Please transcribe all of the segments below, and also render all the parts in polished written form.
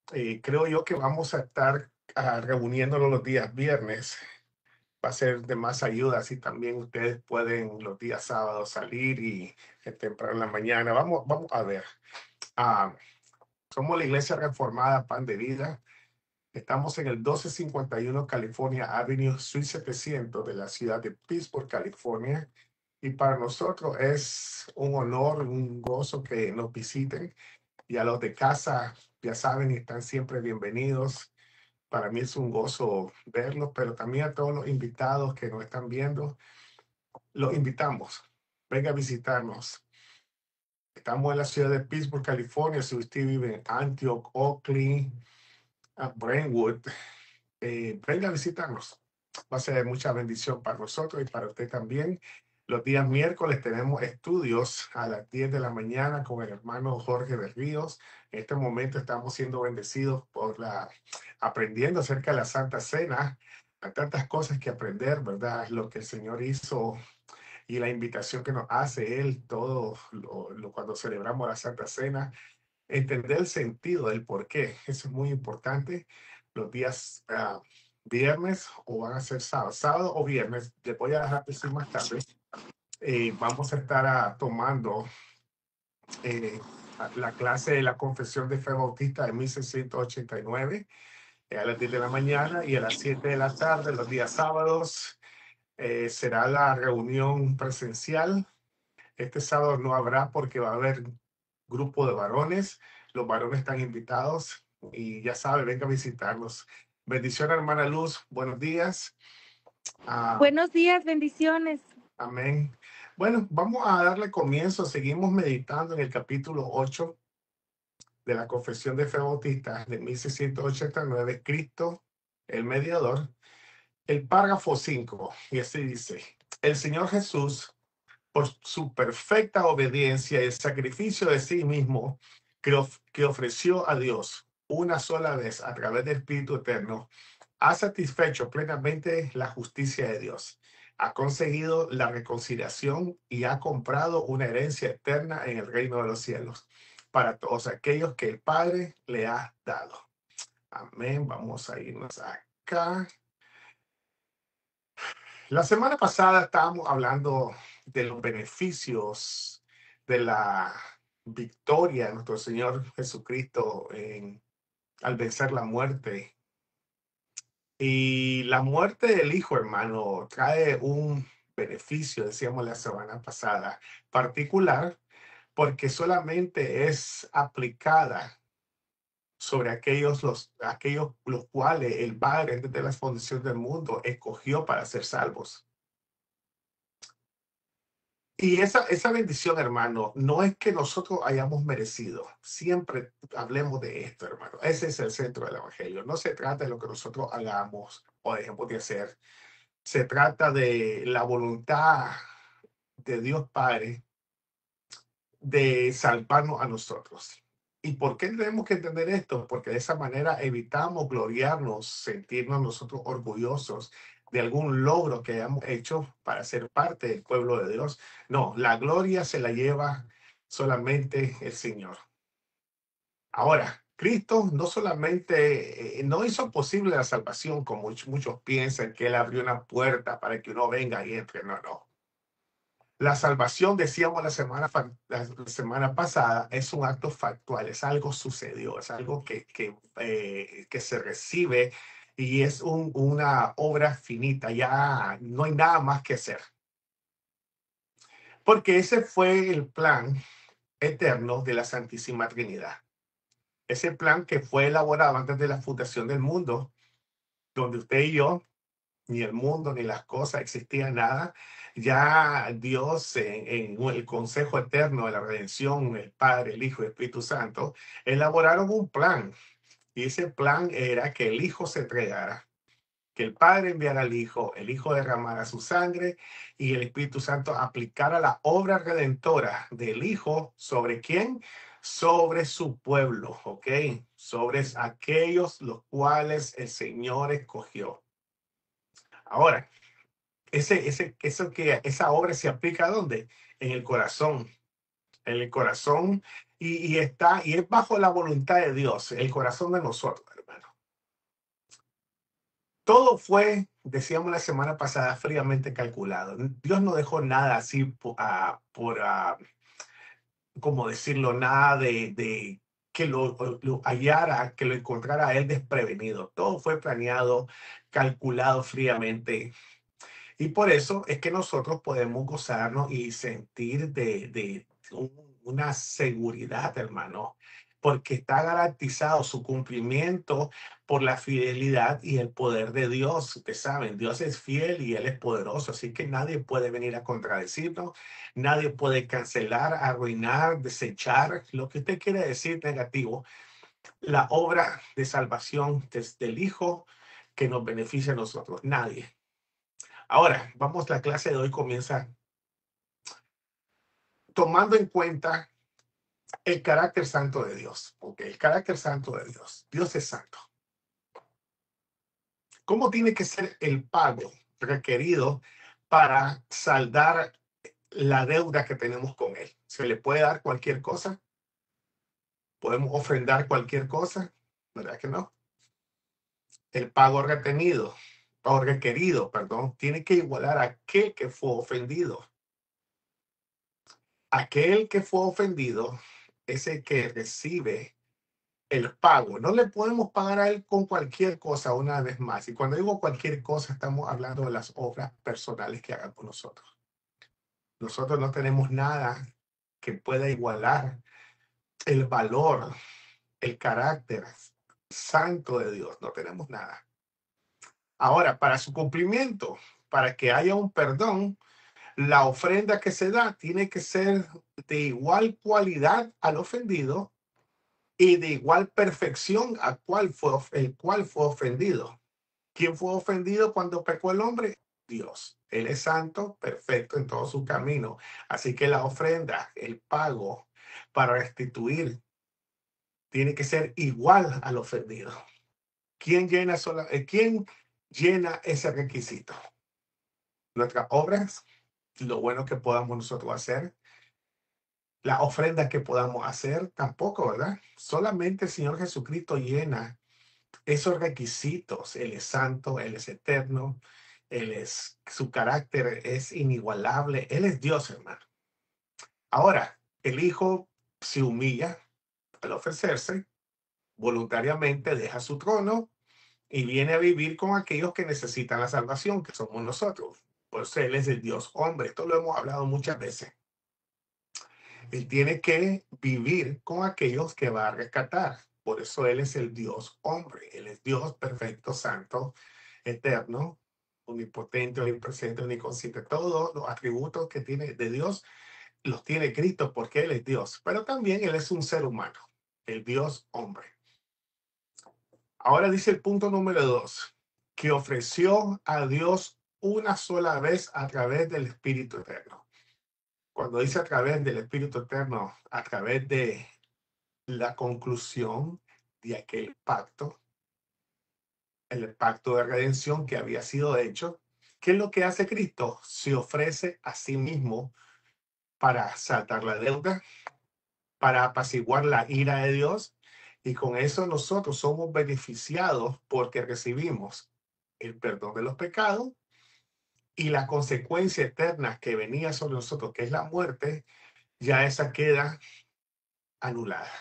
Creo yo que vamos a estar reuniéndonos los días viernes. Va a ser de más ayuda si también ustedes pueden los días sábados salir y temprano en la mañana. Vamos a ver. Ah, Somos la Iglesia Reformada Pan de Vida. Estamos en el 1251 California Avenue, Suite 700 de la ciudad de Pittsburgh, California. Y para nosotros es un honor, un gozo que nos visiten. Y a los de casa, ya saben, están siempre bienvenidos. Para mí es un gozo verlos, pero también a todos los invitados que nos están viendo, los invitamos. Venga a visitarnos. Estamos en la ciudad de Pittsburgh, California. Si usted vive en Antioch, Oakley, Brentwood, venga a visitarnos. Va a ser de mucha bendición para nosotros y para usted también. Los días miércoles tenemos estudios a las 10 de la mañana con el hermano Jorge de Ríos. En este momento estamos siendo bendecidos aprendiendo acerca de la Santa Cena. Hay tantas cosas que aprender, ¿verdad? Lo que el Señor hizo y la invitación que nos hace Él, cuando celebramos la Santa Cena, entender el sentido del por qué. Eso es muy importante. Los días viernes o van a ser sábado o viernes, les voy a dejar decir más tarde, vamos a estar tomando eh, la clase de la Confesión de Fe Bautista de 1689 a las 10 de la mañana y a las 7 de la tarde, los días sábados, será la reunión presencial. Este sábado no habrá porque va a haber grupo de varones. Los varones están invitados y ya sabe, venga a visitarnos. Bendición, hermana Luz. Buenos días. Ah, Buenos días, bendiciones. amén. Bueno, vamos a darle comienzo. Seguimos meditando en el capítulo 8 de la Confesión de Fe Bautista de 1689, Cristo, el mediador. El párrafo 5, y así dice: el Señor Jesús, por su perfecta obediencia y el sacrificio de sí mismo que ofreció a Dios una sola vez a través del Espíritu Eterno, ha satisfecho plenamente la justicia de Dios, ha conseguido la reconciliación y ha comprado una herencia eterna en el reino de los cielos para todos aquellos que el Padre le ha dado. Amén. Vamos a irnos acá. La semana pasada estábamos hablando de los beneficios de la victoria de nuestro Señor Jesucristo al vencer la muerte. Y la muerte del Hijo, hermano, trae un beneficio, decíamos la semana pasada, particular, porque solamente es aplicada sobre aquellos los cuales el Padre, desde la fundación del mundo, escogió para ser salvos. Y esa bendición, hermano, no es que nosotros hayamos merecido. Siempre hablemos de esto, hermano. Ese es el centro del Evangelio. No se trata de lo que nosotros hagamos o dejemos de hacer. Se trata de la voluntad de Dios Padre de salvarnos a nosotros. ¿Y por qué tenemos que entender esto? Porque de esa manera evitamos gloriarnos, sentirnos nosotros orgullosos de algún logro que hayamos hecho para ser parte del pueblo de Dios. No, la gloria se la lleva solamente el Señor. Ahora, Cristo no solamente no hizo posible la salvación, como muchos piensan que Él abrió una puerta para que uno venga y entre. No, no. La salvación, decíamos la semana pasada, es un acto factual, es algo sucedió, es algo que se recibe y es una obra finita, ya no hay nada más que hacer. Porque ese fue el plan eterno de la Santísima Trinidad. Ese plan que fue elaborado antes de la fundación del mundo, donde usted y yo ni el mundo, ni las cosas, existía nada. Ya Dios en el consejo eterno de la redención, el Padre, el Hijo y el Espíritu Santo, elaboraron un plan. Y ese plan era que el Hijo se entregara, que el Padre enviara al Hijo, el Hijo derramara su sangre y el Espíritu Santo aplicara la obra redentora del Hijo. ¿Sobre quién? Sobre su pueblo, ¿ok? Sobre aquellos los cuales el Señor escogió. Ahora, esa obra se aplica ¿a dónde? En el corazón. En el corazón y es bajo la voluntad de Dios, el corazón de nosotros, hermano. Todo fue, decíamos la semana pasada, fríamente calculado. Dios no dejó nada así como decirlo, nada de que lo hallara, que lo encontrara a él desprevenido. Todo fue planeado, calculado fríamente. Y por eso es que nosotros podemos gozarnos y sentir una seguridad, hermano, porque está garantizado su cumplimiento por la fidelidad y el poder de Dios. Ustedes saben, Dios es fiel y Él es poderoso, así que nadie puede venir a contradecirnos, nadie puede cancelar, arruinar, desechar lo que usted quiere decir negativo, la obra de salvación desde el Hijo que nos beneficia a nosotros. Nadie. Ahora, vamos, la clase de hoy comienza tomando en cuenta el carácter santo de Dios. Ok, el carácter santo de Dios. Dios es santo. ¿Cómo tiene que ser el pago requerido para saldar la deuda que tenemos con Él? ¿Se le puede dar cualquier cosa? ¿Podemos ofrendar cualquier cosa? ¿Verdad que no? El pago retenido o requerido, perdón, tiene que igualar a aquel que fue ofendido. Aquel que fue ofendido es el que recibe el pago. No le podemos pagar a él con cualquier cosa una vez más. Y cuando digo cualquier cosa, estamos hablando de las obras personales que hagan con nosotros. Nosotros no tenemos nada que pueda igualar el valor, el carácter santo de Dios. No tenemos nada. Ahora, para su cumplimiento, para que haya un perdón, la ofrenda que se da tiene que ser de igual cualidad al ofendido y de igual perfección el cual fue ofendido. ¿Quién fue ofendido cuando pecó el hombre? Dios. Él es santo, perfecto en todo su camino. Así que la ofrenda, el pago para restituir, tiene que ser igual al ofendido. ¿Quién llena ese requisito? Nuestras obras, lo bueno que podamos nosotros hacer, la ofrenda que podamos hacer, tampoco, ¿verdad? Solamente el Señor Jesucristo llena esos requisitos. Él es santo, Él es eterno, su carácter es inigualable, Él es Dios, hermano. Ahora, el Hijo se humilla al ofrecerse, voluntariamente deja su trono y viene a vivir con aquellos que necesitan la salvación, que somos nosotros. Por eso Él es el Dios hombre, esto lo hemos hablado muchas veces. Él tiene que vivir con aquellos que va a rescatar. Por eso Él es el Dios hombre. Él es Dios perfecto, santo, eterno, omnipotente, omnipresente, omniconsciente. Todos los atributos que tiene de Dios los tiene Cristo porque Él es Dios. Pero también Él es un ser humano, el Dios hombre. Ahora dice el punto número 2, que ofreció a Dios una sola vez a través del Espíritu Eterno. Cuando dice a través del Espíritu Eterno, a través de la conclusión de aquel pacto, el pacto de redención que había sido hecho. ¿Qué es lo que hace Cristo? Se ofrece a sí mismo para saltar la deuda, para apaciguar la ira de Dios, y con eso nosotros somos beneficiados porque recibimos el perdón de los pecados y la consecuencia eterna que venía sobre nosotros, que es la muerte, ya esa queda anulada.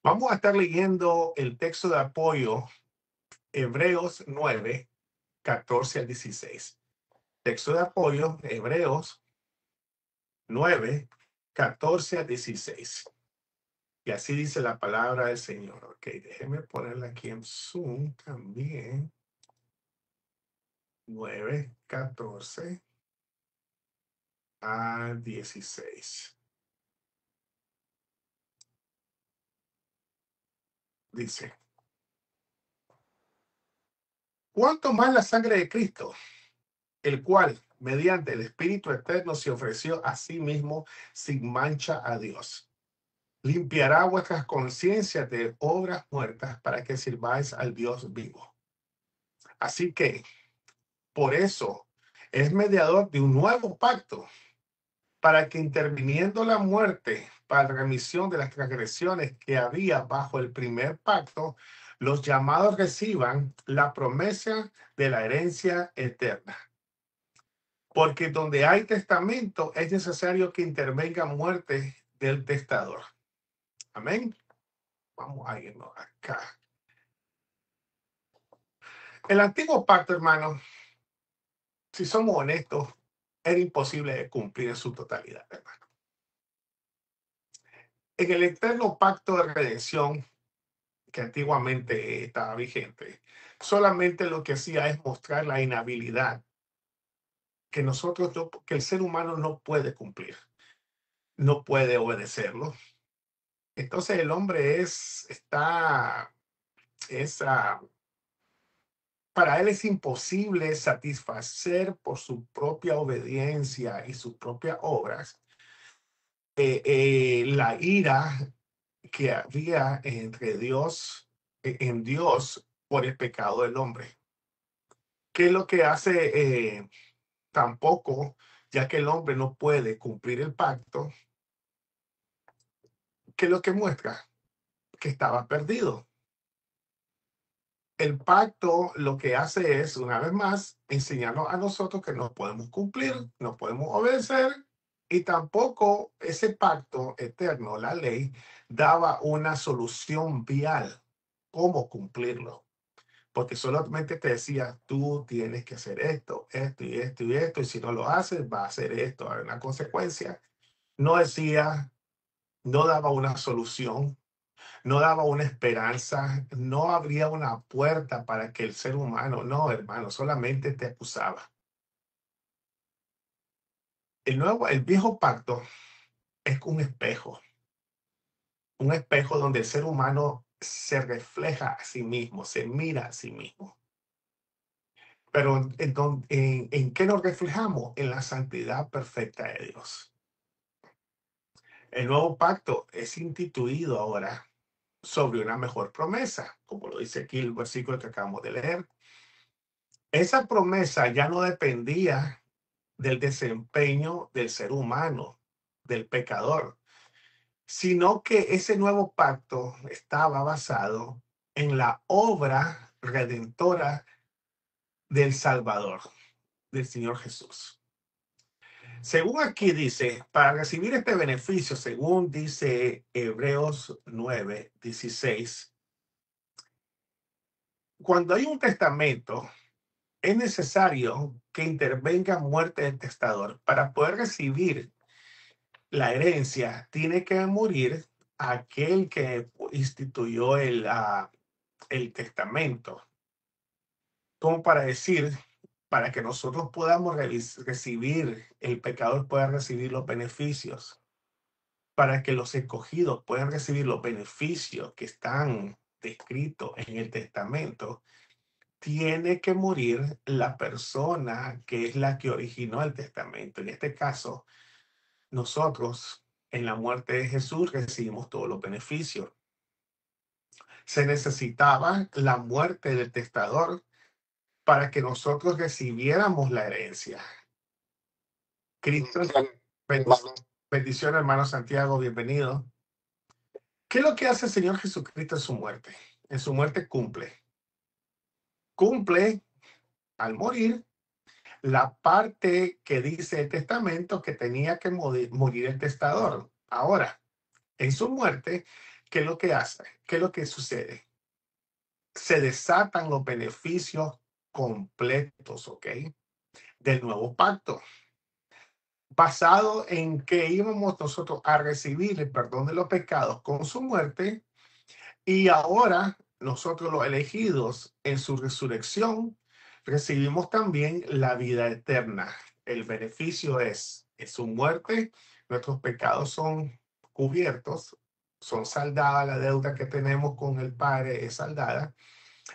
Vamos a estar leyendo el texto de apoyo, Hebreos 9, 14 al 16. Texto de apoyo, Hebreos 9, 14 al 16. Y así dice la palabra del Señor. Ok, déjeme ponerla aquí en Zoom también. 9, 14 a 16. Dice, ¿cuánto más la sangre de Cristo, el cual, mediante el Espíritu Eterno, se ofreció a sí mismo sin mancha a Dios? Limpiará vuestras conciencias de obras muertas para que sirváis al Dios vivo. Así que, por eso, es mediador de un nuevo pacto, para que interviniendo la muerte para la remisión de las transgresiones que había bajo el primer pacto, los llamados reciban la promesa de la herencia eterna. Porque donde hay testamento es necesario que intervenga muerte del testador. Amén. Vamos a irnos acá. El antiguo pacto, hermano, si somos honestos, era imposible de cumplir en su totalidad, hermano. En el eterno pacto de redención, que antiguamente estaba vigente, solamente lo que hacía es mostrar la inhabilidad que el ser humano no puede cumplir, no puede obedecerlo. Entonces el hombre para él es imposible satisfacer por su propia obediencia y sus propias obras la ira que había en Dios por el pecado del hombre. ¿Qué es lo que hace tampoco, ya que el hombre no puede cumplir el pacto? ¿Qué es lo que muestra? Que estaba perdido. El pacto lo que hace es, una vez más, enseñarnos a nosotros que no podemos cumplir, no podemos obedecer, y tampoco ese pacto eterno, la ley, daba una solución vial, cómo cumplirlo. Porque solamente te decía, tú tienes que hacer esto, esto y esto y esto, y si no lo haces, va a hacer esto, hay una consecuencia. No decía, no daba una solución, no daba una esperanza, no abría una puerta para que el ser humano, no, hermano, solamente te acusaba. El viejo pacto es un espejo donde el ser humano se refleja a sí mismo, se mira a sí mismo. Pero ¿en qué nos reflejamos? En la santidad perfecta de Dios. El nuevo pacto es instituido ahora sobre una mejor promesa, como lo dice aquí el versículo que acabamos de leer. Esa promesa ya no dependía del desempeño del ser humano, del pecador, sino que ese nuevo pacto estaba basado en la obra redentora del Salvador, del Señor Jesús. Según aquí dice, para recibir este beneficio, según dice Hebreos 9:16, cuando hay un testamento, es necesario que intervenga muerte del testador. Para poder recibir la herencia, tiene que morir aquel que instituyó el testamento. Como para decir, para que nosotros podamos recibir, el pecador pueda recibir los beneficios, para que los escogidos puedan recibir los beneficios que están descritos en el testamento, tiene que morir la persona que es la que originó el testamento. En este caso, nosotros en la muerte de Jesús recibimos todos los beneficios. Se necesitaba la muerte del testador para que nosotros recibiéramos la herencia. Cristo, bendición hermano Santiago, bienvenido. ¿Qué es lo que hace el Señor Jesucristo en su muerte? En su muerte cumple al morir la parte que dice el testamento que tenía que morir el testador. Ahora, en su muerte, ¿qué es lo que hace? ¿Qué es lo que sucede? Se desatan los beneficios completos, ¿ok? Del nuevo pacto, basado en que íbamos nosotros a recibir el perdón de los pecados con su muerte, y ahora nosotros los elegidos en su resurrección recibimos también la vida eterna. El beneficio es en su muerte, nuestros pecados son cubiertos, son saldadas, la deuda que tenemos con el Padre es saldada,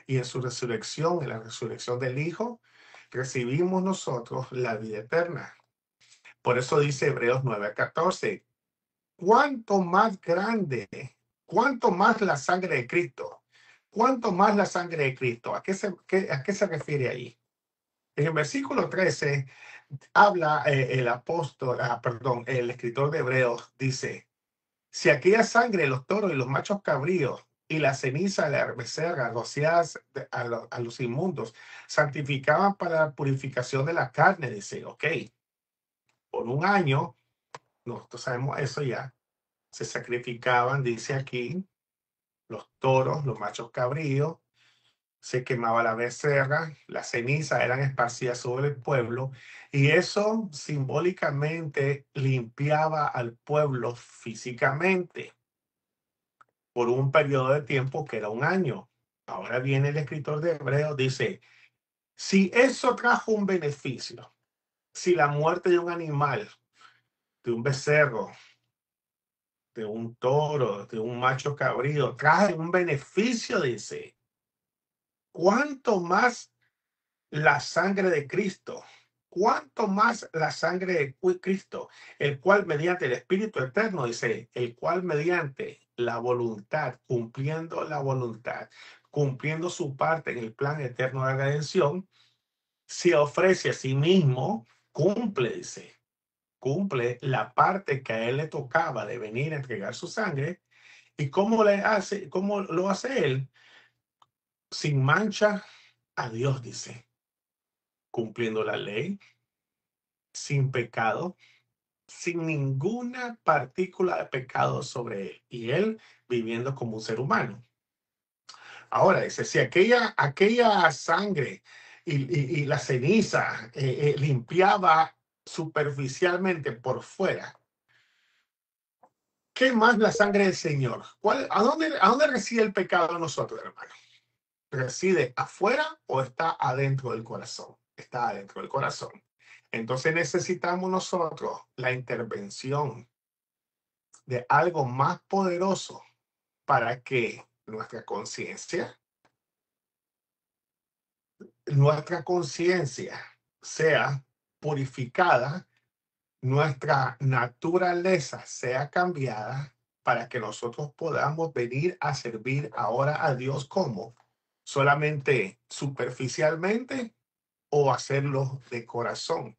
y en su resurrección, en la resurrección del Hijo, recibimos nosotros la vida eterna. Por eso dice Hebreos 9:14, cuánto más grande, cuánto más la sangre de Cristo, cuánto más la sangre de Cristo. ¿A qué se refiere ahí? En el versículo 13 habla el apóstol, perdón, el escritor de Hebreos dice, si aquella sangre de los toros y los machos cabríos y la ceniza de la becerra rociadas a los inmundos santificaban para la purificación de la carne, dice, ok, por un año, nosotros sabemos eso ya, se sacrificaban, dice aquí, los toros, los machos cabríos, se quemaba la becerra, las cenizas eran esparcidas sobre el pueblo y eso simbólicamente limpiaba al pueblo físicamente por un periodo de tiempo que era un año. Ahora viene el escritor de Hebreos, dice, si eso trajo un beneficio, si la muerte de un animal, de un becerro, de un toro, de un macho cabrío, trae un beneficio, dice, ¿cuánto más la sangre de Cristo? ¿Cuánto más la sangre de Cristo? El cual mediante el Espíritu Eterno, dice, el cual mediante la voluntad, cumpliendo su parte en el plan eterno de la redención, se ofrece a sí mismo, cumple, dice, cumple la parte que a él le tocaba de venir a entregar su sangre. ¿Y cómo lo hace él? Sin mancha a Dios, dice, cumpliendo la ley, sin pecado, sin ninguna partícula de pecado sobre él, y él viviendo como un ser humano. Ahora dice, si aquella sangre y la ceniza limpiaba superficialmente por fuera, ¿qué más la sangre del Señor? ¿A dónde reside el pecado de nosotros, hermano? ¿Reside afuera o está adentro del corazón? Está adentro del corazón. Entonces necesitamos nosotros la intervención de algo más poderoso para que nuestra conciencia sea purificada, nuestra naturaleza sea cambiada para que nosotros podamos venir a servir ahora a Dios como solamente superficialmente o hacerlo de corazón.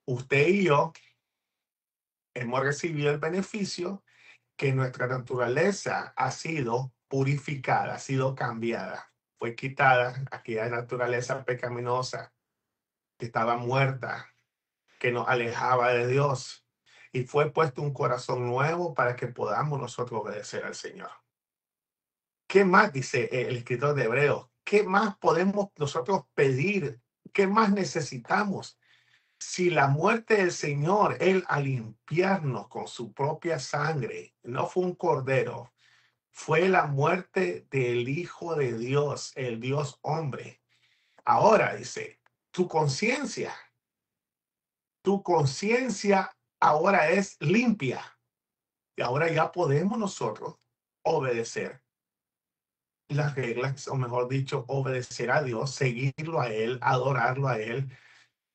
Usted y yo hemos recibido el beneficio que nuestra naturaleza ha sido purificada, ha sido cambiada. Fue quitada aquella naturaleza pecaminosa que estaba muerta, que nos alejaba de Dios. Y fue puesto un corazón nuevo para que podamos nosotros obedecer al Señor. ¿Qué más dice el escritor de Hebreos? ¿Qué más podemos nosotros pedir? ¿Qué más necesitamos? Si la muerte del Señor, Él al limpiarnos con su propia sangre, no fue un cordero, fue la muerte del Hijo de Dios, el Dios hombre. Ahora dice, tu conciencia, tu conciencia ahora es limpia y ahora ya podemos nosotros obedecer las reglas, o mejor dicho, obedecer a Dios, seguirlo a Él, adorarlo a Él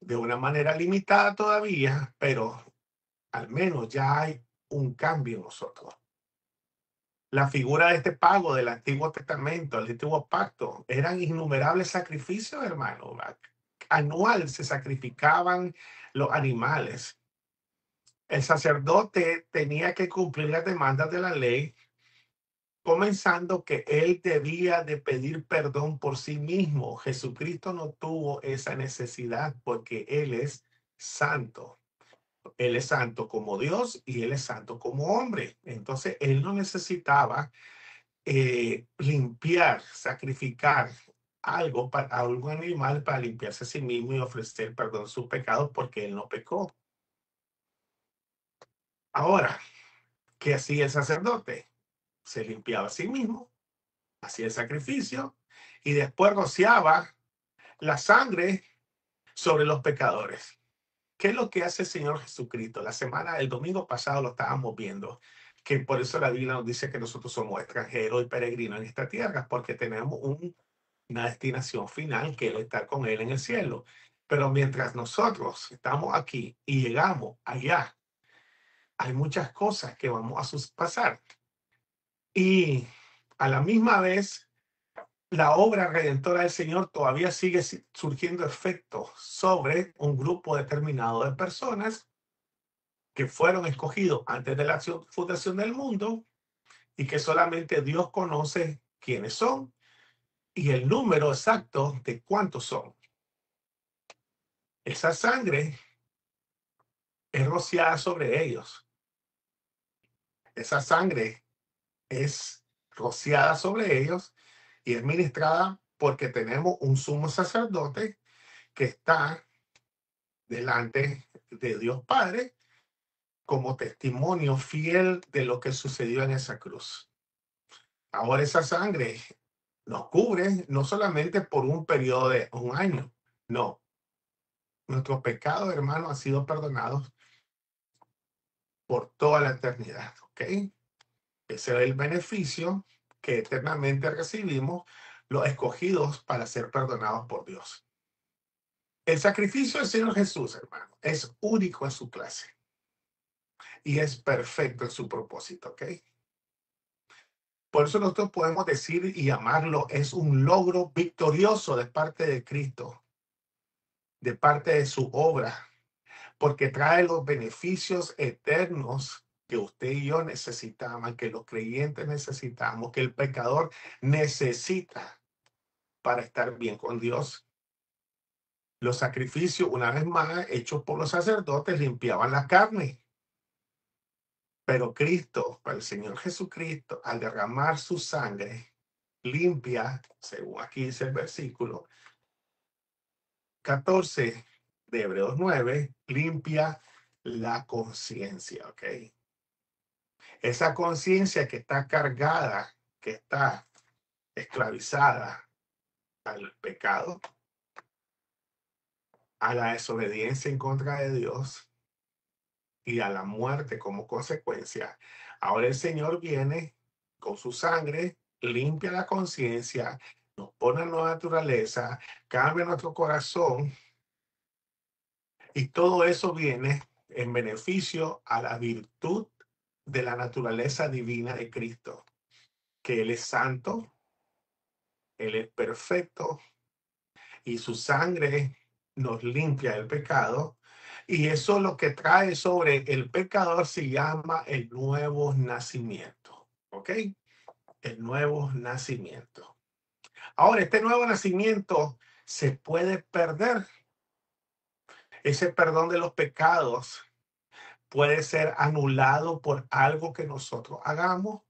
de una manera limitada todavía, pero al menos ya hay un cambio en nosotros. La figura de este pago del Antiguo Testamento, el Antiguo Pacto, eran innumerables sacrificios, hermano. Anual se sacrificaban los animales. El sacerdote tenía que cumplir las demandas de la ley, comenzando que él debía de pedir perdón por sí mismo. Jesucristo no tuvo esa necesidad porque él es santo. Él es santo como Dios y él es santo como hombre. Entonces, él no necesitaba limpiar, sacrificar algo para algún animal para limpiarse a sí mismo y ofrecer perdón sus pecados porque él no pecó. Ahora, ¿qué hacía el sacerdote? Se limpiaba a sí mismo, hacía el sacrificio y después rociaba la sangre sobre los pecadores. ¿Qué es lo que hace el Señor Jesucristo? El domingo pasado lo estábamos viendo, que por eso la Biblia nos dice que nosotros somos extranjeros y peregrinos en esta tierra, porque tenemos una destinación final que es estar con Él en el cielo. Pero mientras nosotros estamos aquí y llegamos allá, hay muchas cosas que vamos a pasar. Y a la misma vez la obra redentora del Señor todavía sigue surgiendo efectos sobre un grupo determinado de personas que fueron escogidos antes de la fundación del mundo y que solamente Dios conoce quiénes son y el número exacto de cuántos son. Esa sangre es rociada sobre ellos. Esa sangre es rociada sobre ellos y es ministrada porque tenemos un sumo sacerdote que está delante de Dios Padre como testimonio fiel de lo que sucedió en esa cruz. Ahora esa sangre nos cubre no solamente por un periodo de un año, no. Nuestros pecados, hermanos, han sido perdonados por toda la eternidad, ¿ok? Ese es el beneficio que eternamente recibimos los escogidos para ser perdonados por Dios. El sacrificio del Señor Jesús, hermano, es único en su clase y es perfecto en su propósito, ¿ok? Por eso nosotros podemos decir y llamarlo, es un logro victorioso de parte de Cristo, de parte de su obra, porque trae los beneficios eternos que usted y yo necesitamos, que los creyentes necesitamos, que el pecador necesita para estar bien con Dios. Los sacrificios, una vez más, hechos por los sacerdotes, limpiaban la carne. Pero Cristo, el Señor Jesucristo, al derramar su sangre, limpia, según aquí dice el versículo 14 de Hebreos 9, limpia la conciencia, ¿ok? Esa conciencia que está cargada, que está esclavizada al pecado, a la desobediencia en contra de Dios y a la muerte como consecuencia. Ahora el Señor viene con su sangre, limpia la conciencia, nos pone en nueva naturaleza, cambia nuestro corazón y todo eso viene en beneficio a la virtud de la naturaleza divina de Cristo, que Él es santo, Él es perfecto y su sangre nos limpia el pecado. Y eso lo que trae sobre el pecador se llama el nuevo nacimiento. ¿Ok? El nuevo nacimiento. Ahora, este nuevo nacimiento se puede perder. Ese perdón de los pecados puede ser anulado por algo que nosotros hagamos.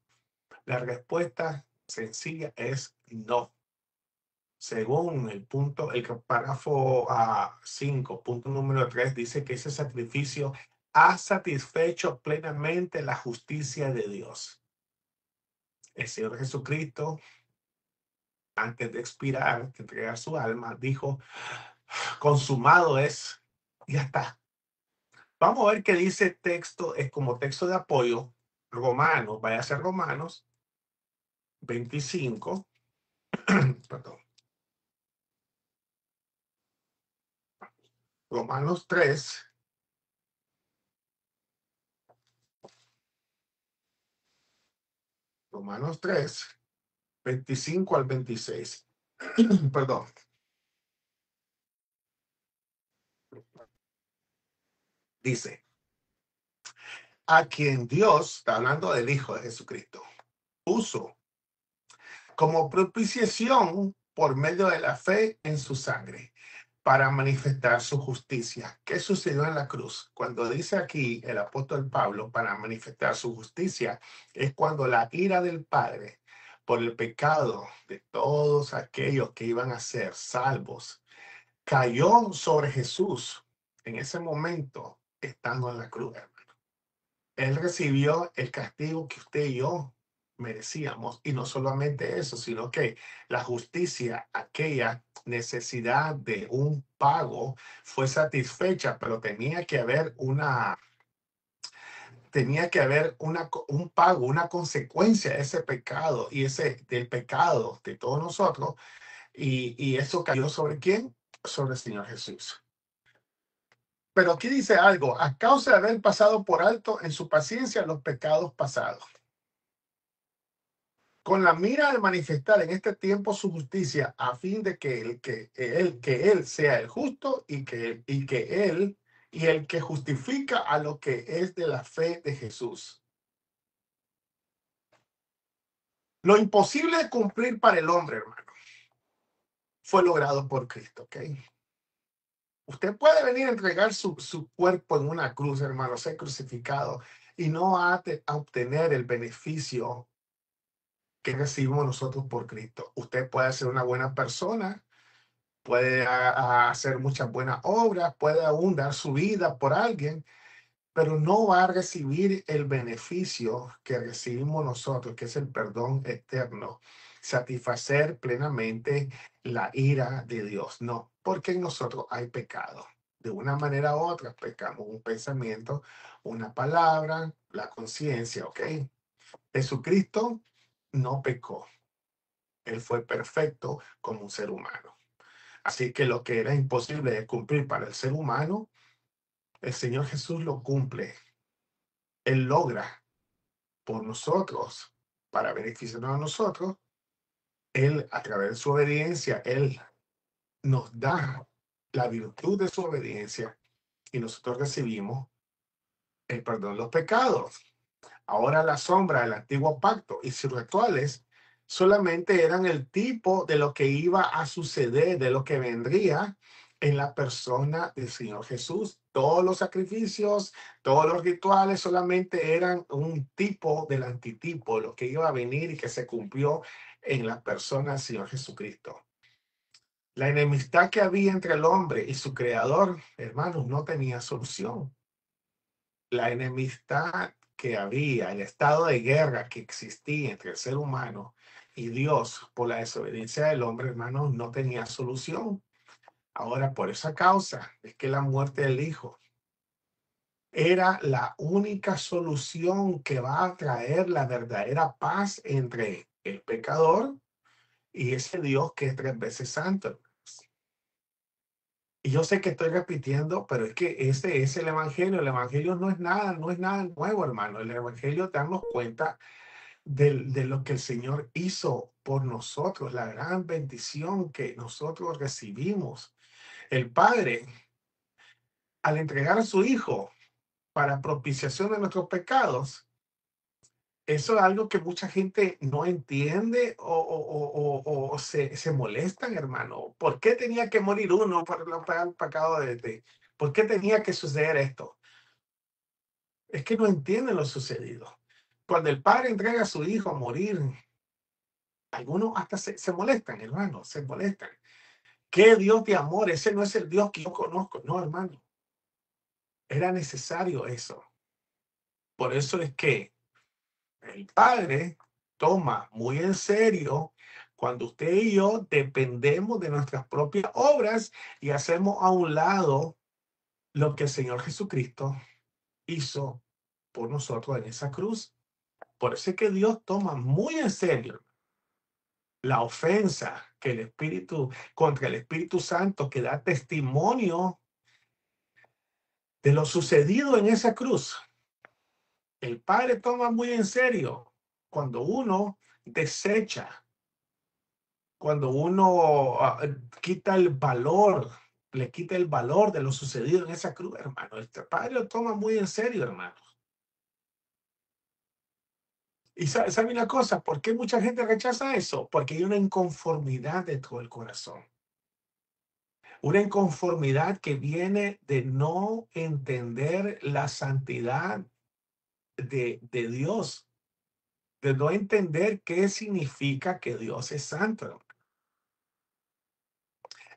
La respuesta sencilla es no. Según el párrafo 5, punto número 3, dice que ese sacrificio ha satisfecho plenamente la justicia de Dios. El Señor Jesucristo, antes de expirar, de entregar su alma, dijo, consumado es, ya está. Vamos a ver qué dice el texto, es como texto de apoyo, Romanos, vaya a ser Romanos 25, perdón, Romanos 3, Romanos 3, 25 al 26. Perdón. Dice, a quien Dios, está hablando del Hijo de Jesucristo, puso como propiciación por medio de la fe en su sangre para manifestar su justicia. ¿Qué sucedió en la cruz? Cuando dice aquí el apóstol Pablo para manifestar su justicia, es cuando la ira del Padre por el pecado de todos aquellos que iban a ser salvos cayó sobre Jesús en ese momento estando en la cruz. Él recibió el castigo que usted y yo merecíamos. Y no solamente eso, sino que la justicia, aquella necesidad de un pago, fue satisfecha, pero tenía que haber un pago, una consecuencia de ese pecado y del pecado de todos nosotros. Y eso cayó sobre quién? Sobre el Señor Jesús. Pero aquí dice algo, a causa de haber pasado por alto en su paciencia los pecados pasados. con la mira de manifestar en este tiempo su justicia, a fin de que él sea el justo y que él y el que justifica a lo que es de la fe de Jesús. Lo imposible de cumplir para el hombre, hermano, fue logrado por Cristo, ¿ok? Usted puede venir a entregar su cuerpo en una cruz, hermano, ser crucificado y no a obtener el beneficio que recibimos nosotros por Cristo. Usted puede ser una buena persona, puede hacer muchas buenas obras, puede aún dar su vida por alguien, pero no va a recibir el beneficio que recibimos nosotros, que es el perdón eterno, satisfacer plenamente la ira de Dios. No, porque en nosotros hay pecado. De una manera u otra, pecamos un pensamiento, una palabra, la conciencia, ¿ok? Jesucristo no pecó. Él fue perfecto como un ser humano. Así que lo que era imposible de cumplir para el ser humano, el Señor Jesús lo cumple. Él logra por nosotros, para beneficiarnos a nosotros. Él, a través de su obediencia, Él nos da la virtud de su obediencia y nosotros recibimos el perdón de los pecados. Ahora la sombra del antiguo pacto y sus rituales solamente eran el tipo de lo que iba a suceder, de lo que vendría en la persona del Señor Jesús. Todos los sacrificios, todos los rituales solamente eran un tipo del antitipo, lo que iba a venir y que se cumplió en la persona del Señor Jesucristo. La enemistad que había entre el hombre y su creador, hermanos, no tenía solución. La enemistad que había, el estado de guerra que existía entre el ser humano y Dios por la desobediencia del hombre, hermanos, no tenía solución. Ahora, por esa causa es que la muerte del Hijo era la única solución que va a traer la verdadera paz entre el pecador y ese Dios que es 3 veces santo. Y yo sé que estoy repitiendo, pero es que ese es el evangelio. El evangelio no es nada nuevo, hermano. El evangelio darnos cuenta de lo que el Señor hizo por nosotros, la gran bendición que nosotros recibimos. El Padre, al entregar a su Hijo para propiciación de nuestros pecados, eso es algo que mucha gente no entiende o se molestan, hermano. ¿Por qué tenía que morir uno para el pecado ¿Por qué tenía que suceder esto? Es que no entienden lo sucedido. Cuando el padre entrega a su hijo a morir, algunos hasta se molestan, hermano, se molestan. ¿Qué Dios de amor? Ese no es el Dios que yo conozco. No, hermano. Era necesario eso. Por eso es que el Padre toma muy en serio cuando usted y yo dependemos de nuestras propias obras y hacemos a un lado lo que el Señor Jesucristo hizo por nosotros en esa cruz. Por eso es que Dios toma muy en serio la ofensa que el Espíritu, contra el Espíritu Santo, que da testimonio de lo sucedido en esa cruz. El Padre toma muy en serio cuando uno desecha, cuando uno quita el valor, le quita el valor de lo sucedido en esa cruz, hermano. El Padre lo toma muy en serio, hermano. Y sabe una cosa, ¿por qué mucha gente rechaza eso? Porque hay una inconformidad dentro del corazón. Una inconformidad que viene de no entender la santidad de Dios, de no entender qué significa que Dios es santo,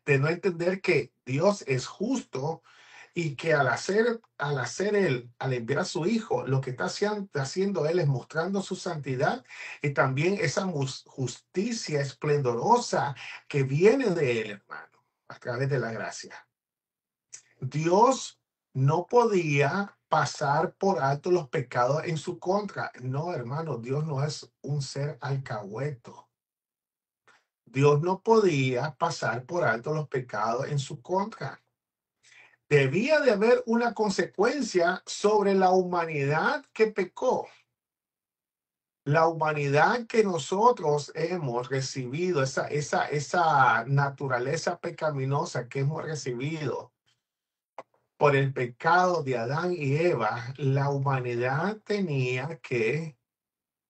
de no entender que Dios es justo y que al hacer él, al enviar a su hijo, lo que está haciendo él es mostrando su santidad y también esa justicia esplendorosa que viene de él, hermano, a través de la gracia. Dios no podía pasar por alto los pecados en su contra. No, hermano, Dios no es un ser alcahueto. Dios no podía pasar por alto los pecados en su contra. Debía de haber una consecuencia sobre la humanidad que pecó. La humanidad que nosotros hemos recibido, esa naturaleza pecaminosa que hemos recibido por el pecado de Adán y Eva, la humanidad tenía que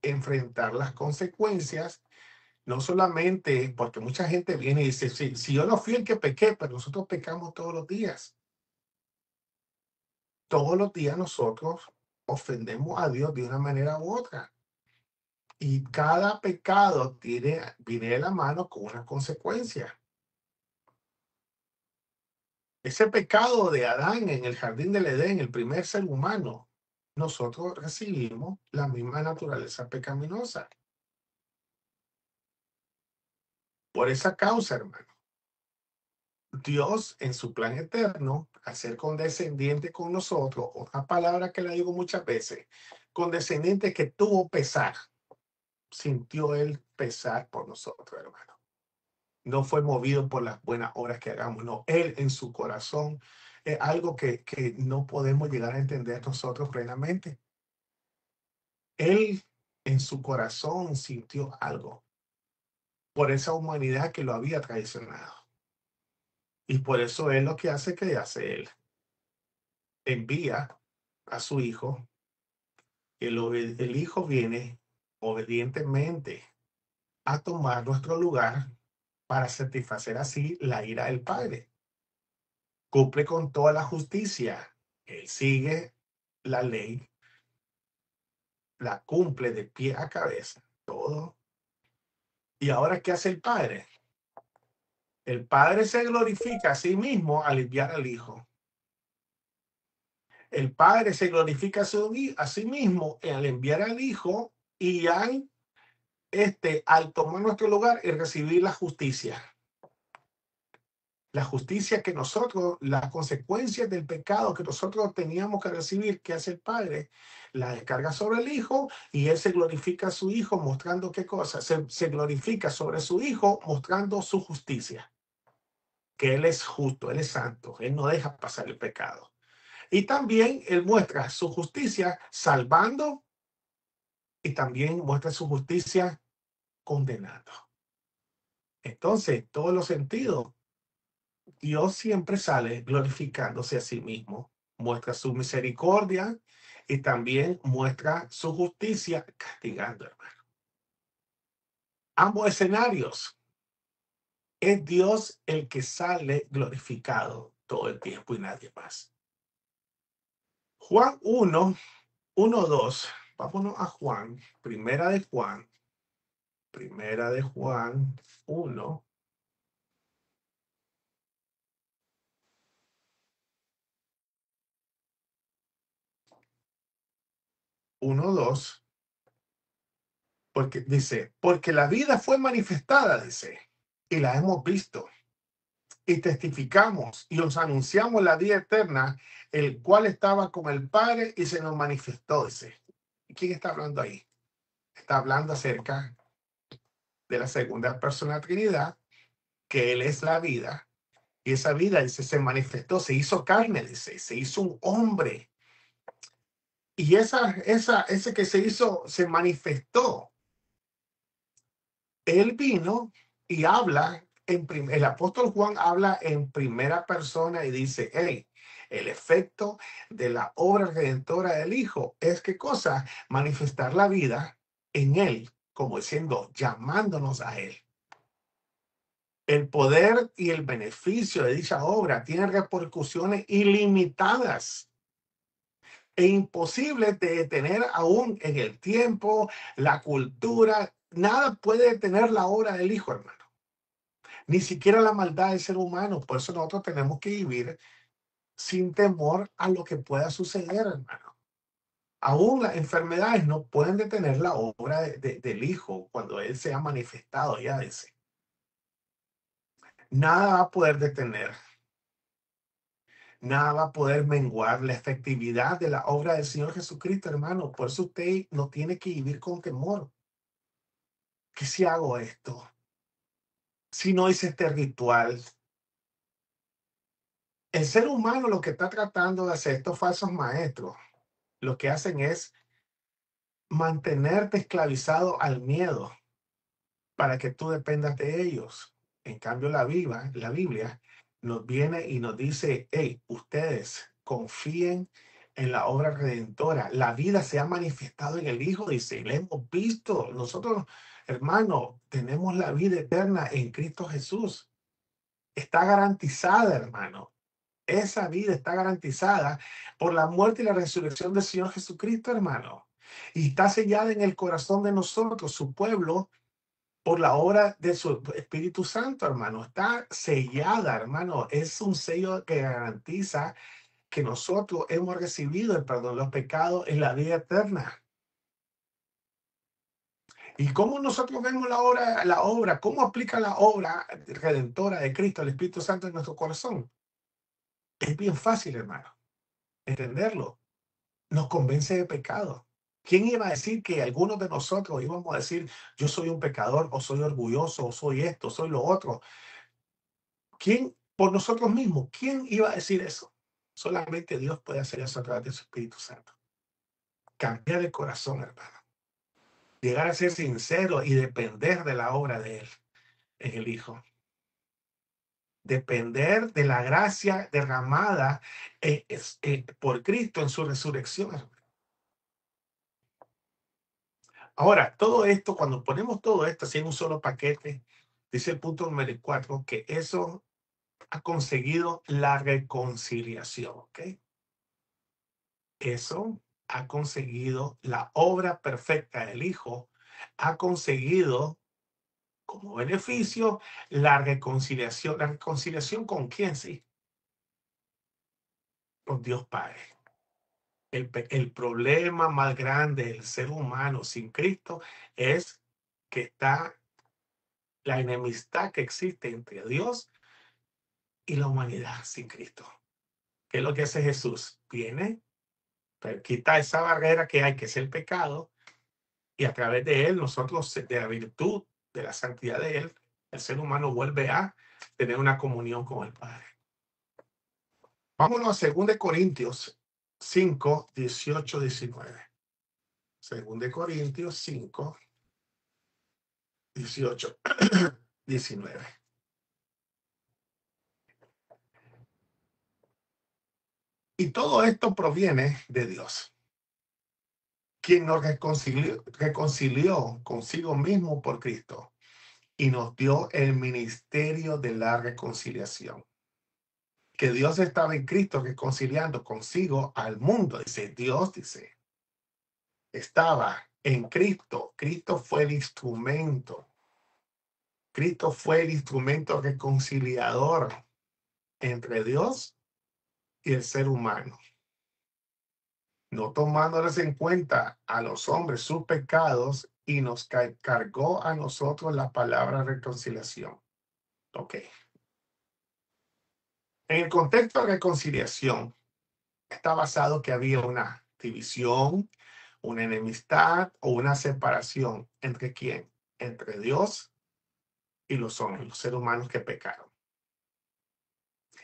enfrentar las consecuencias, no solamente porque mucha gente viene y dice, si yo no fui el que pequé, pero nosotros pecamos todos los días. Todos los días nosotros ofendemos a Dios de una manera u otra. Y cada pecado viene de la mano con una consecuencia. Ese pecado de Adán en el jardín del Edén, el primer ser humano, nosotros recibimos la misma naturaleza pecaminosa. Por esa causa, hermano, Dios en su plan eterno, al ser condescendiente con nosotros, otra palabra que le digo muchas veces, condescendiente que tuvo pesar, sintió él pesar por nosotros, hermano. No fue movido por las buenas obras que hagamos, no, él en su corazón es algo que no podemos llegar a entender nosotros plenamente. Él en su corazón sintió algo por esa humanidad que lo había traicionado. Y por eso él lo que hace, que hace él, envía a su hijo, el hijo viene obedientemente a tomar nuestro lugar para satisfacer así la ira del Padre. Cumple con toda la justicia. Él sigue la ley, la cumple de pie a cabeza, todo. ¿Y ahora qué hace el Padre? El Padre se glorifica a sí mismo al enviar al Hijo. El Padre se glorifica a sí mismo al enviar al Hijo y al tomar nuestro lugar y recibir la justicia. La justicia que nosotros, las consecuencias del pecado que nosotros teníamos que recibir, que hace el Padre, la descarga sobre el Hijo y Él se glorifica a su Hijo mostrando qué cosa, se glorifica sobre su Hijo mostrando su justicia, que Él es justo, Él es santo, Él no deja pasar el pecado. Y también Él muestra su justicia salvando y también muestra su justicia condenando. Entonces, en todos los sentidos, Dios siempre sale glorificándose a sí mismo, muestra su misericordia y también muestra su justicia castigando, hermano. Ambos escenarios es Dios el que sale glorificado todo el tiempo y nadie más. Juan 1, 2. Vámonos a Juan, primera de Juan 1, 1, 2. Porque dice, porque la vida fue manifestada, dice, y la hemos visto y testificamos y os anunciamos la vida eterna, el cual estaba con el Padre y se nos manifestó, dice. ¿Quién está hablando ahí? Está hablando acerca de la segunda persona de la Trinidad, que Él es la vida, y esa vida, dice, se manifestó, se hizo carne, dice, se hizo un hombre. Y ese que se hizo, se manifestó. Él vino y habla, el apóstol Juan habla en primera persona y dice, hey, el efecto de la obra redentora del Hijo es qué cosa, manifestar la vida en Él, como diciendo, llamándonos a Él. El poder y el beneficio de dicha obra tienen repercusiones ilimitadas e imposibles de detener aún en el tiempo, la cultura. Nada puede detener la obra del Hijo, hermano. Ni siquiera la maldad del ser humano. Por eso nosotros tenemos que vivir sin temor a lo que pueda suceder, hermano. Aún las enfermedades no pueden detener la obra del Hijo cuando Él se ha manifestado, ya dice. Nada va a poder detener, nada va a poder menguar la efectividad de la obra del Señor Jesucristo, hermano. Por eso usted no tiene que vivir con temor. ¿Qué si hago esto? Si no hice este ritual. El ser humano lo que está tratando de hacer, estos falsos maestros, lo que hacen es mantenerte esclavizado al miedo para que tú dependas de ellos. En cambio, la Biblia nos viene y nos dice, hey, ustedes confíen en la obra redentora. La vida se ha manifestado en el Hijo, dice, y la hemos visto. Nosotros, hermano, tenemos la vida eterna en Cristo Jesús. Está garantizada, hermano. Esa vida está garantizada por la muerte y la resurrección del Señor Jesucristo, hermano. Y está sellada en el corazón de nosotros, su pueblo, por la obra de su Espíritu Santo, hermano. Está sellada, hermano. Es un sello que garantiza que nosotros hemos recibido el perdón de los pecados en la vida eterna. ¿Y cómo nosotros vemos cómo aplica la obra redentora de Cristo, el Espíritu Santo en nuestro corazón? Es bien fácil, hermano, entenderlo. Nos convence de pecado. ¿Quién iba a decir que algunos de nosotros íbamos a decir, yo soy un pecador, o soy orgulloso, o soy esto, soy lo otro? ¿Quién, por nosotros mismos, quién iba a decir eso? Solamente Dios puede hacer eso a través de su Espíritu Santo. Cambiar el corazón, hermano. Llegar a ser sincero y depender de la obra de Él en el Hijo. Depender de la gracia derramada por Cristo en su resurrección. Ahora, todo esto, cuando ponemos todo esto así en un solo paquete, dice el punto número 4, que eso ha conseguido la reconciliación, ¿ok? Eso ha conseguido la obra perfecta del Hijo, ha conseguido como beneficio la reconciliación. ¿La reconciliación con quién? Sí, con Dios Padre. El problema más grande del ser humano sin Cristo es que está la enemistad que existe entre Dios y la humanidad sin Cristo. ¿Qué es lo que hace Jesús? Viene, pero quita esa barrera que hay, que es el pecado, y a través de él, nosotros, de la virtud, de la santidad de él, el ser humano vuelve a tener una comunión con el Padre. Vámonos a 2 Corintios 5, 18, 19. 2 Corintios 5, 18, 19. Y todo esto proviene de Dios, quien nos reconcilió consigo mismo por Cristo y nos dio el ministerio de la reconciliación. Que Dios estaba en Cristo reconciliando consigo al mundo. Dice Dios, dice, estaba en Cristo. Cristo fue el instrumento. Cristo fue el instrumento reconciliador entre Dios y el ser humano, no tomándoles en cuenta a los hombres sus pecados, y nos cargó a nosotros la palabra reconciliación. Ok. En el contexto de reconciliación, está basado que había una división, una enemistad o una separación. ¿Entre quién? Entre Dios y los hombres, los seres humanos que pecaron.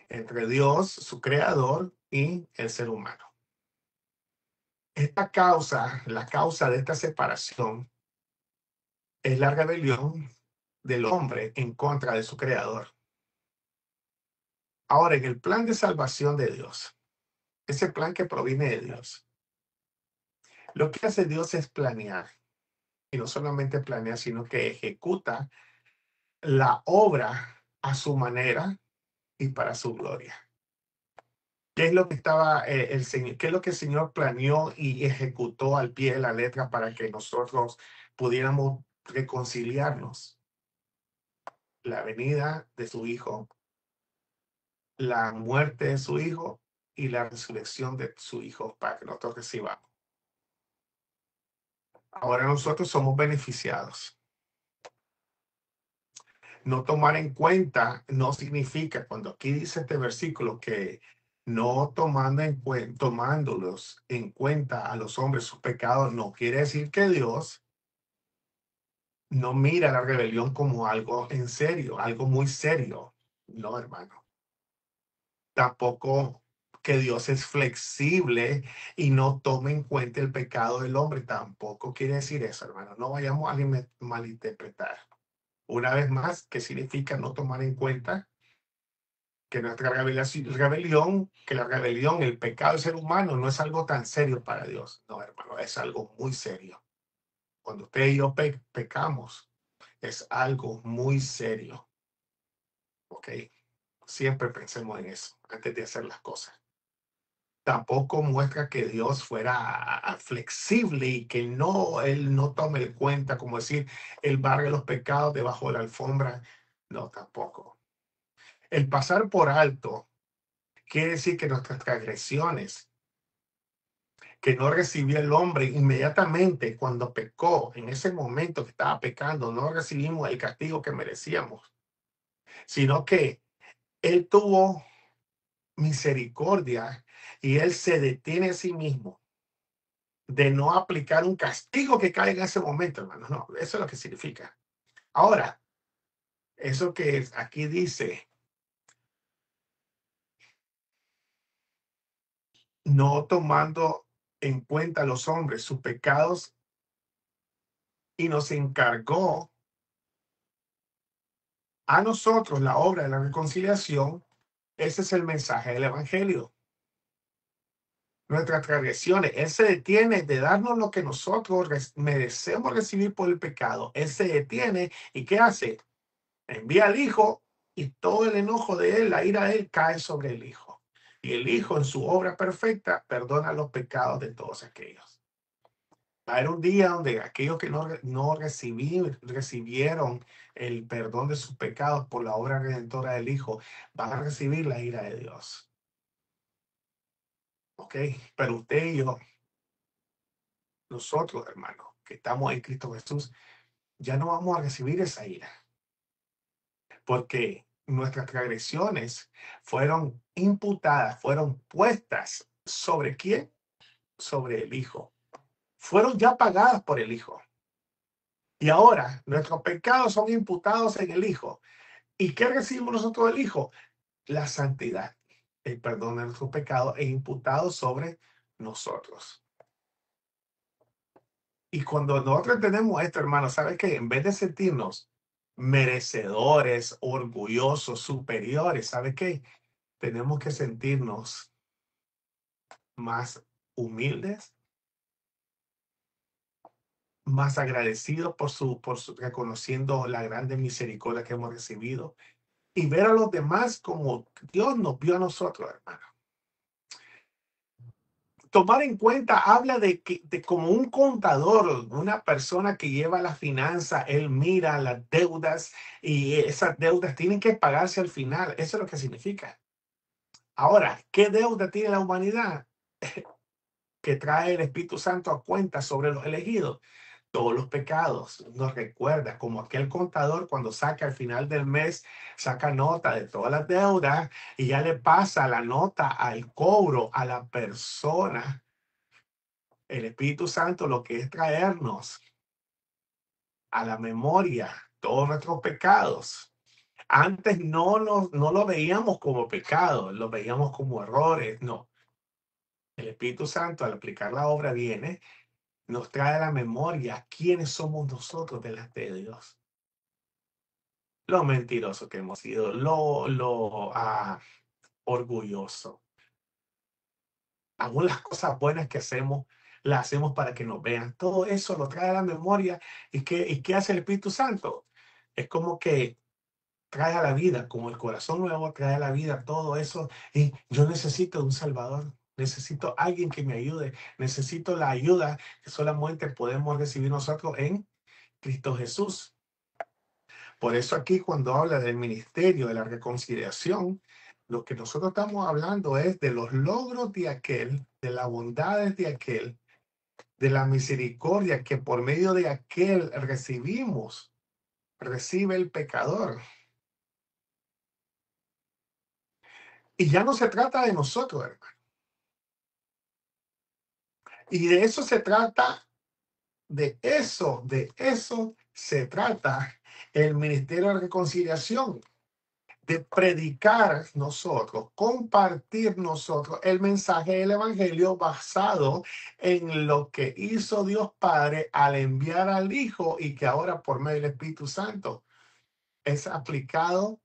Entre Dios, su creador, y el ser humano. La causa de esta separación es la rebelión del hombre en contra de su creador. Ahora, en el plan de salvación de Dios, ese plan que proviene de Dios, lo que hace Dios es planear. Y no solamente planea, sino que ejecuta la obra a su manera y para su gloria. ¿Qué es lo que estaba el Señor, qué es lo que el Señor planeó y ejecutó al pie de la letra para que nosotros pudiéramos reconciliarnos? La venida de su Hijo, la muerte de su Hijo y la resurrección de su Hijo para que nosotros recibamos. Ahora nosotros somos beneficiados. No tomar en cuenta no significa, cuando aquí dice este versículo, que no tomándolos en cuenta a los hombres sus pecados, no quiere decir que Dios no mira la rebelión como algo en serio, algo muy serio. No, hermano. Tampoco que Dios es flexible y no toma en cuenta el pecado del hombre. Tampoco quiere decir eso, hermano. No vayamos a malinterpretar. Una vez más, ¿qué significa no tomar en cuenta que nuestra que la rebelión, el pecado del ser humano no es algo tan serio para Dios? No, hermano, es algo muy serio. Cuando usted y yo pecamos, es algo muy serio. ¿Ok? Siempre pensemos en eso antes de hacer las cosas. Tampoco muestra que Dios fuera flexible y que él no tome en cuenta, como decir, él barre los pecados debajo de la alfombra. No, tampoco. El pasar por alto quiere decir que nuestras transgresiones, que no recibió el hombre inmediatamente cuando pecó, en ese momento que estaba pecando, no recibimos el castigo que merecíamos, sino que él tuvo misericordia y él se detiene a sí mismo de no aplicar un castigo que cae en ese momento, hermano. No, eso es lo que significa. Ahora, eso que aquí dice, no tomando en cuenta a los hombres sus pecados y nos encargó a nosotros la obra de la reconciliación, ese es el mensaje del Evangelio. Nuestras transgresiones, Él se detiene de darnos lo que nosotros merecemos recibir por el pecado. Él se detiene y ¿qué hace? Envía al Hijo y todo el enojo de Él, la ira de Él cae sobre el Hijo. Y el Hijo en su obra perfecta perdona los pecados de todos aquellos. Va a haber un día donde aquellos que no recibieron el perdón de sus pecados por la obra redentora del Hijo, van a recibir la ira de Dios. ¿Ok? Pero usted y yo, nosotros, hermanos, que estamos en Cristo Jesús, ya no vamos a recibir esa ira. Porque nuestras transgresiones fueron imputadas, fueron puestas ¿sobre quién? Sobre el Hijo. Fueron ya pagadas por el Hijo. Y ahora nuestros pecados son imputados en el Hijo. ¿Y qué recibimos nosotros del Hijo? La santidad. El perdón de nuestros pecados es imputado sobre nosotros. Y cuando nosotros entendemos esto, hermano, ¿sabes qué? En vez de sentirnos merecedores, orgullosos, superiores, ¿sabes qué? Tenemos que sentirnos más humildes, más agradecidos por su reconociendo la grande misericordia que hemos recibido y ver a los demás como Dios nos vio a nosotros, hermano. Tomar en cuenta habla de como un contador, una persona que lleva la finanza, él mira las deudas y esas deudas tienen que pagarse al final. Eso es lo que significa. Ahora, ¿qué deuda tiene la humanidad? Que trae el Espíritu Santo a cuenta sobre los elegidos. Todos los pecados. Nos recuerda como aquel contador cuando saca al final del mes, saca nota de todas las deudas y ya le pasa la nota al cobro a la persona. El Espíritu Santo lo que es traernos a la memoria todos nuestros pecados. Antes no lo veíamos como pecado, lo veíamos como errores. No, el Espíritu Santo al aplicar la obra viene, nos trae a la memoria quiénes somos nosotros delante de Dios. Lo mentiroso que hemos sido, lo orgulloso. Aún las cosas buenas que hacemos, las hacemos para que nos vean. Todo eso lo trae a la memoria. ¿Y qué hace el Espíritu Santo? Es como que trae a la vida, como el corazón nuevo trae a la vida todo eso. Y yo necesito un Salvador. Necesito alguien que me ayude. Necesito la ayuda que solamente podemos recibir nosotros en Cristo Jesús. Por eso aquí cuando habla del ministerio de la reconciliación, lo que nosotros estamos hablando es de los logros de aquel, de las bondades de aquel, de la misericordia que por medio de aquel recibe el pecador. Y ya no se trata de nosotros, hermano. Y de eso se trata el ministerio de reconciliación. de predicar nosotros, compartir nosotros el mensaje del Evangelio basado en lo que hizo Dios Padre al enviar al Hijo y que ahora por medio del Espíritu Santo es aplicado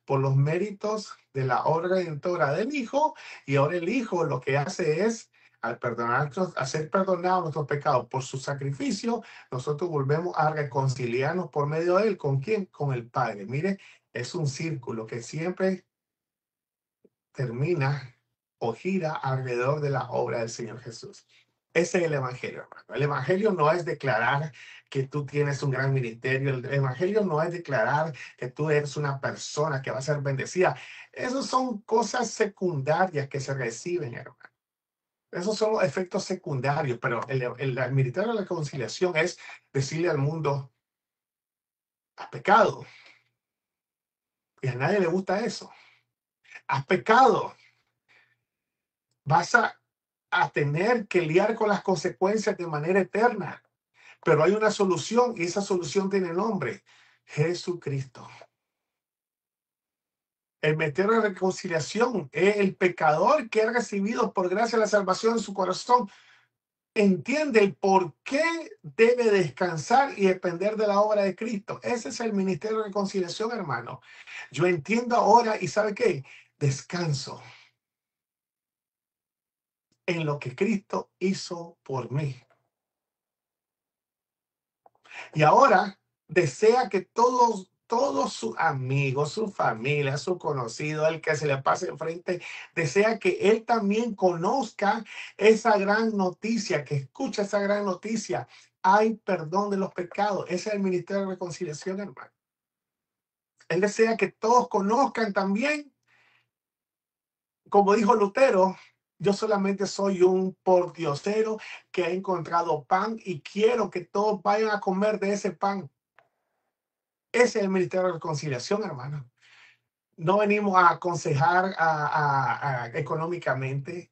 por los méritos de la obra redentora del Hijo, y ahora el Hijo lo que hace es, al perdonarnos, hacer perdonados nuestros pecados por su sacrificio, nosotros volvemos a reconciliarnos por medio de él. ¿Con quién? Con el Padre. Mire, es un círculo que siempre termina o gira alrededor de la obra del Señor Jesús. Ese es el Evangelio, hermano. El Evangelio no es declarar que tú tienes un gran ministerio. El Evangelio no es declarar que tú eres una persona que va a ser bendecida. Esas son cosas secundarias que se reciben, hermano. Esos son los efectos secundarios, pero el ministerio de la reconciliación es decirle al mundo, has pecado. Y a nadie le gusta eso. Has pecado. Vas a tener que lidiar con las consecuencias de manera eterna. Pero hay una solución y esa solución tiene nombre: Jesucristo. El meter de reconciliación es el pecador que ha recibido por gracia la salvación en su corazón. Entiende el por qué debe descansar y depender de la obra de Cristo. Ese es el ministerio de reconciliación, hermano. Yo entiendo ahora y ¿sabe qué? Descanso en lo que Cristo hizo por mí. Y ahora desea que todos sus amigos, su familia, su conocido, el que se le pase enfrente, desea que él también conozca esa gran noticia, que escuche esa gran noticia. Hay perdón de los pecados. Ese es el ministerio de reconciliación, hermano. Él desea que todos conozcan también, como dijo Lutero, yo solamente soy un pordiosero que ha encontrado pan y quiero que todos vayan a comer de ese pan. Ese es el ministerio de reconciliación, hermano. No venimos a aconsejar económicamente.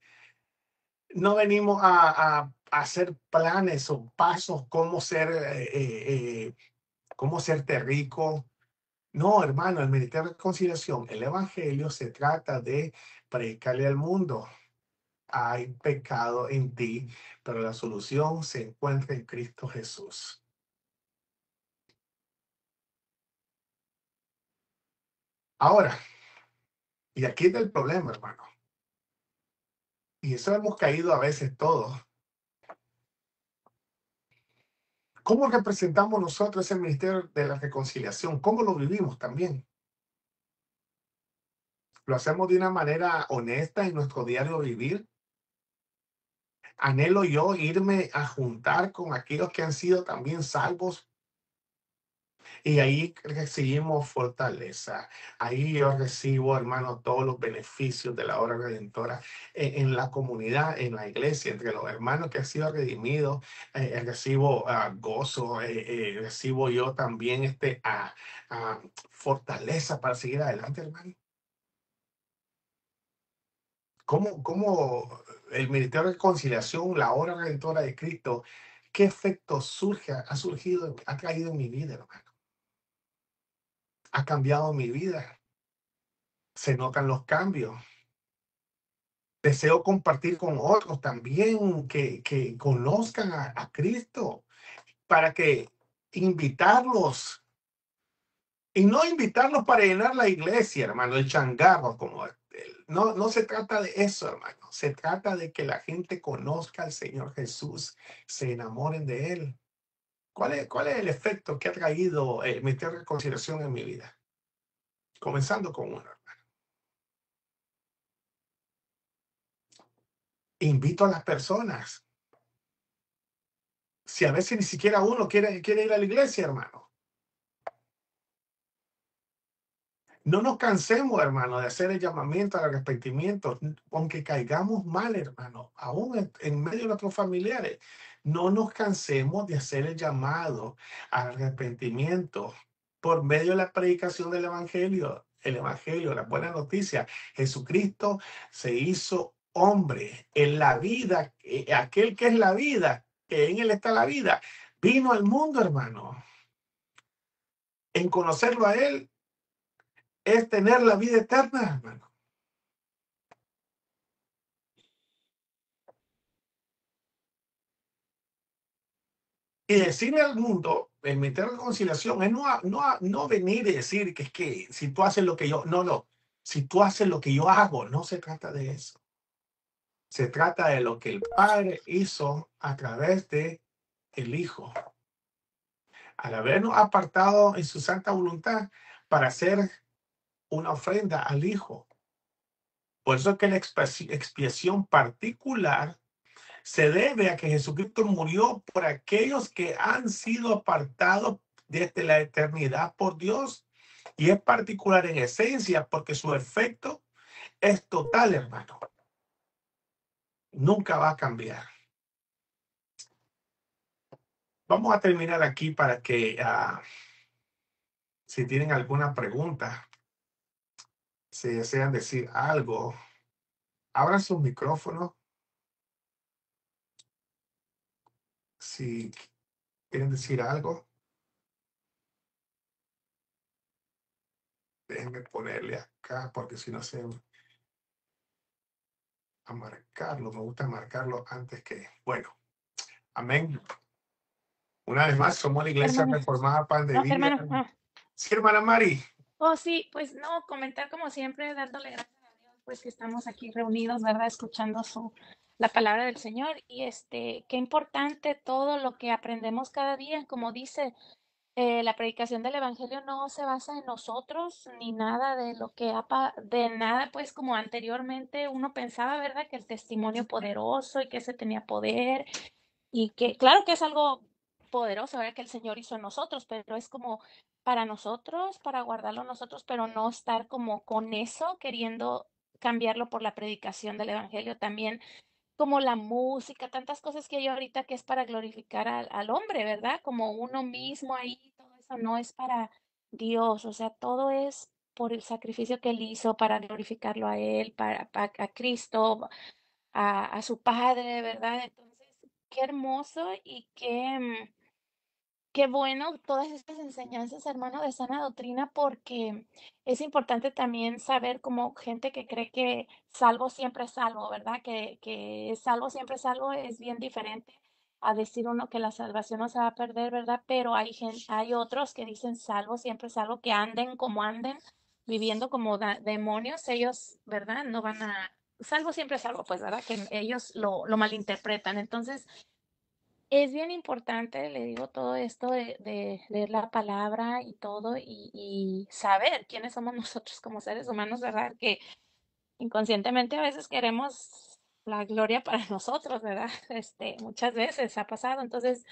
No venimos a hacer planes o pasos cómo serte rico. No, hermano, el ministerio de reconciliación, el evangelio se trata de predicarle al mundo. Hay pecado en ti, pero la solución se encuentra en Cristo Jesús. Ahora, y aquí está el problema, hermano. Y eso hemos caído a veces todos. ¿Cómo representamos nosotros ese ministerio de la reconciliación? ¿Cómo lo vivimos también? ¿Lo hacemos de una manera honesta en nuestro diario vivir? ¿Anhelo yo irme a juntar con aquellos que han sido también salvos? Y ahí recibimos fortaleza. Ahí yo recibo, hermano, todos los beneficios de la obra redentora en la comunidad, en la iglesia, entre los hermanos que han sido redimidos. Recibo gozo, recibo yo también fortaleza para seguir adelante, hermano. ¿Cómo el ministerio de reconciliación, la obra redentora de Cristo, qué efecto ha traído en mi vida, hermano? Ha cambiado mi vida. Se notan los cambios. Deseo compartir con otros también que conozcan a Cristo para que invitarlos, y no invitarlos para llenar la iglesia, hermano, el changarro, no, no se trata de eso, hermano. Se trata de que la gente conozca al Señor Jesús, se enamoren de Él. ¿Cuál es el efecto que ha traído meter reconciliación en mi vida? Comenzando con uno. Invito a las personas. Si a veces ni siquiera uno quiere ir a la iglesia, hermano. No nos cansemos, hermano, de hacer el llamamiento al arrepentimiento, aunque caigamos mal, hermano, aún en medio de nuestros familiares. No nos cansemos de hacer el llamado al arrepentimiento por medio de la predicación del Evangelio. El Evangelio, la buena noticia. Jesucristo se hizo hombre en la vida, aquel que es la vida, que en él está la vida, vino al mundo, hermano. En conocerlo a él es tener la vida eterna, hermano. Y decirle al mundo, el meter reconciliación, es no venir y decir que es que si tú haces lo que yo, no, si tú haces lo que yo hago, no se trata de eso. Se trata de lo que el Padre hizo a través de el Hijo. Al habernos apartado en su santa voluntad para hacer una ofrenda al Hijo. Por eso es que la expiación particular se debe a que Jesucristo murió por aquellos que han sido apartados desde la eternidad por Dios. Y es particular en esencia porque su efecto es total, hermano. Nunca va a cambiar. Vamos a terminar aquí para que si tienen alguna pregunta, si desean decir algo, abran sus micrófonos. Si quieren decir algo, déjenme ponerle acá porque si no se a marcarlo. Me gusta marcarlo antes que. Bueno, amén. Una vez más, somos la Iglesia Hermano, Reformada Pan de no, Vida. hermano, Sí, hermana Mari. oh sí, pues no, comentar como siempre, dándole gracias a Dios, pues que estamos aquí reunidos, ¿verdad? Escuchando la palabra del Señor y qué importante todo lo que aprendemos cada día, como dice, la predicación del Evangelio no se basa en nosotros ni nada de lo que de nada, pues como anteriormente uno pensaba, ¿verdad? Que el testimonio poderoso y que ese tenía poder y que claro que es algo poderoso, ¿verdad? Que el Señor hizo en nosotros, pero es como para nosotros, para guardarlo nosotros, pero no estar como con eso, queriendo cambiarlo por la predicación del Evangelio. También como la música, tantas cosas que hay ahorita que es para glorificar al hombre, ¿verdad? Como uno mismo ahí, todo eso no es para Dios, o sea, todo es por el sacrificio que él hizo para glorificarlo a él, a Cristo, a su padre, ¿verdad? Entonces, qué hermoso y qué bueno todas estas enseñanzas, hermano, de sana doctrina, porque es importante también saber como gente que cree que salvo siempre es salvo, ¿verdad? Que salvo siempre es salvo es bien diferente a decir uno que la salvación no se va a perder, ¿verdad? Pero hay otros que dicen salvo siempre es salvo, que anden como anden, viviendo como demonios, ellos, ¿verdad? No van a, salvo siempre es salvo, pues, ¿verdad? Que ellos lo malinterpretan. Entonces, es bien importante, le digo, todo esto de leer la palabra y todo, y saber quiénes somos nosotros como seres humanos, ¿verdad? Que inconscientemente a veces queremos la gloria para nosotros, ¿verdad? Muchas veces ha pasado. Entonces,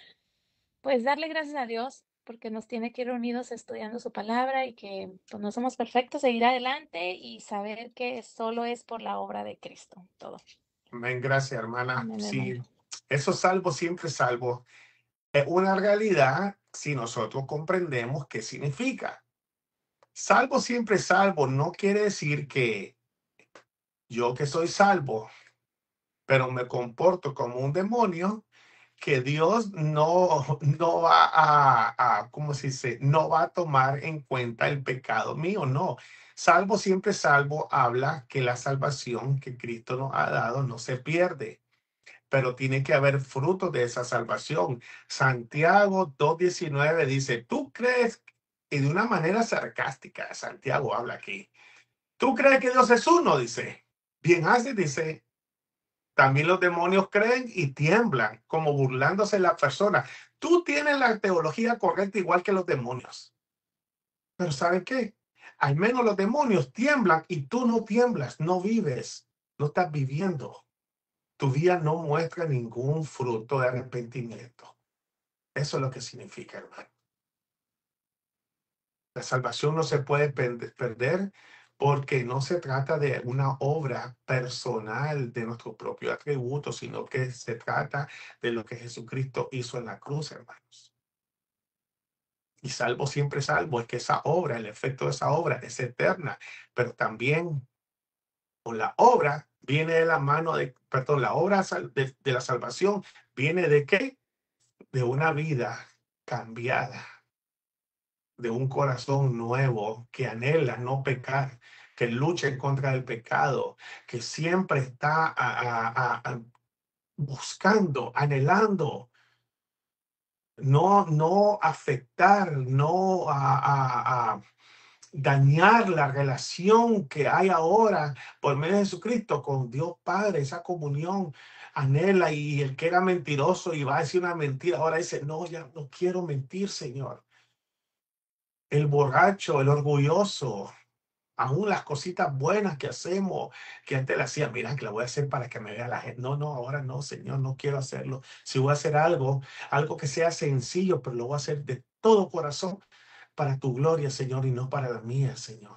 pues darle gracias a Dios porque nos tiene que ir unidos estudiando su palabra y que pues, no somos perfectos, seguir adelante y saber que solo es por la obra de Cristo, todo. Amén, gracias, hermana. Amén, hermano. Sí, eso salvo, siempre salvo. Es una realidad si nosotros comprendemos qué significa. Salvo, siempre salvo, no quiere decir que yo que soy salvo, pero me comporto como un demonio, que Dios no va ¿cómo se dice? No va a tomar en cuenta el pecado mío, no. Salvo, siempre salvo, habla que la salvación que Cristo nos ha dado no se pierde, pero tiene que haber fruto de esa salvación. Santiago 2:19 dice, ¿tú crees? Y de una manera sarcástica, Santiago habla aquí. ¿Tú crees que Dios es uno? Dice. Bien hace, dice. También los demonios creen y tiemblan, como burlándose de la persona. Tú tienes la teología correcta igual que los demonios. Pero ¿sabes qué? Al menos los demonios tiemblan y tú no tiemblas, no vives, no estás viviendo. Tu vida no muestra ningún fruto de arrepentimiento. Eso es lo que significa, hermano. La salvación no se puede perder porque no se trata de una obra personal de nuestro propio atributo, sino que se trata de lo que Jesucristo hizo en la cruz, hermanos. Y salvo siempre salvo, es que esa obra, el efecto de esa obra es eterna, pero también con la obra viene de la mano de, perdón, la obra de la salvación viene de qué? De una vida cambiada. de un corazón nuevo que anhela no pecar, que lucha en contra del pecado, que siempre está buscando, anhelando no afectar, no dañar la relación que hay ahora por medio de Jesucristo con Dios Padre, esa comunión anhela, y el que era mentiroso y va a decir una mentira, ahora dice, no, ya no quiero mentir, Señor. El borracho, el orgulloso, aún las cositas buenas que hacemos, que antes le hacía, mira, que la voy a hacer para que me vea la gente. No, no, ahora no, Señor, no quiero hacerlo. Si voy a hacer algo, algo que sea sencillo, pero lo voy a hacer de todo corazón para tu gloria, Señor, y no para la mía, Señor.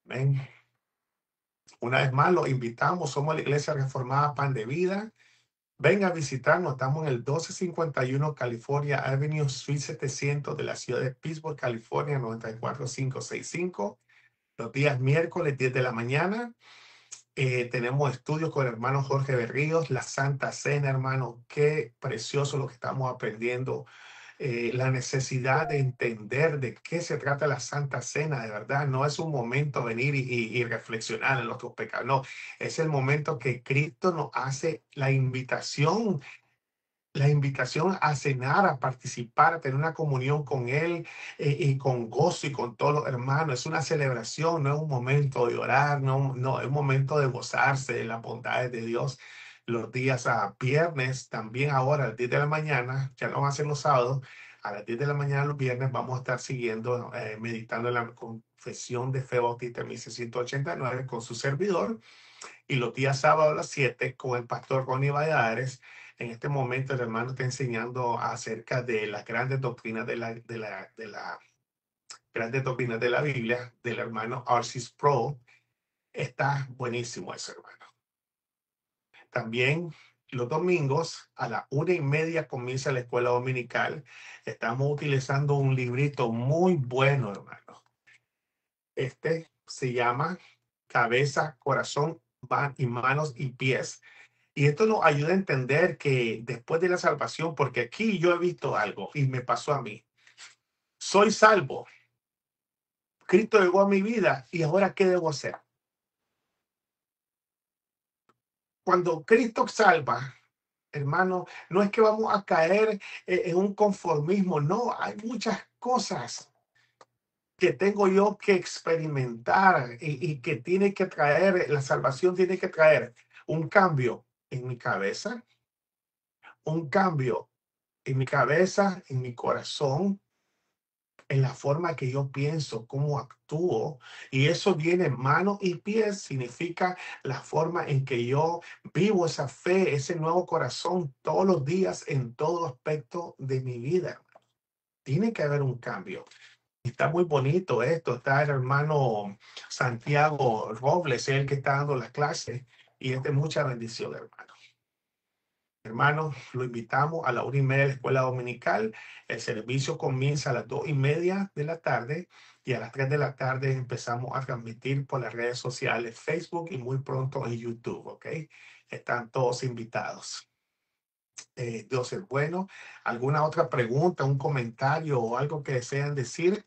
Ven, una vez más los invitamos, somos la Iglesia Reformada Pan de Vida. Ven a visitarnos, estamos en el 1251 California Avenue, Suite 700 de la ciudad de Pittsburgh, California, 94565. Los días miércoles, 10 de la mañana. Tenemos estudios con el hermano Jorge Berríos, la Santa Cena, hermano. Qué precioso lo que estamos aprendiendo. La necesidad de entender de qué se trata la Santa Cena, de verdad. No es un momento venir y reflexionar en nuestros pecados. No, es el momento que Cristo nos hace la invitación a cenar, a participar, a tener una comunión con Él, y con gozo y con todos los hermanos. Es una celebración, no es un momento de orar, no, no, es un momento de gozarse de las bondades de Dios. Los días a viernes, también ahora a las 10 de la mañana, ya no va a ser los sábados, a las 10 de la mañana los viernes vamos a estar siguiendo, meditando en la confesión de fe bautista 1689 con su servidor, y los días sábados a las 7 con el pastor Ronnie Valladares. En este momento el hermano está enseñando acerca de las grandes doctrinas de la grandes doctrinas de la Biblia, del hermano Arcis Pro. Está buenísimo eso, hermano. También los domingos a la 1:30 comienza la escuela dominical. Estamos utilizando un librito muy bueno, hermano. Este se llama Cabeza, Corazón, y Manos y Pies. Y esto nos ayuda a entender que después de la salvación, porque aquí yo he visto algo y me pasó a mí. Soy salvo. Cristo llegó a mi vida y ahora ¿qué debo hacer? Cuando Cristo salva, hermano, no es que vamos a caer en un conformismo. No, hay muchas cosas que tengo yo que experimentar, y que tiene que traer, la salvación tiene que traer un cambio en mi cabeza, un cambio en mi cabeza, en mi corazón, en la forma que yo pienso, cómo actúo, y eso viene mano y pies, significa la forma en que yo vivo esa fe, ese nuevo corazón todos los días en todo aspecto de mi vida. Tiene que haber un cambio. Está muy bonito esto. Está el hermano Santiago Robles, el que está dando las clases, y es de mucha bendición, hermano. Hermanos, lo invitamos a la 1:30 de la escuela dominical. El servicio comienza a las 2:30 de la tarde, y a las 3 de la tarde empezamos a transmitir por las redes sociales, Facebook y muy pronto en YouTube, ¿ok? Están todos invitados. Dios es bueno. ¿Alguna otra pregunta, un comentario o algo que desean decir?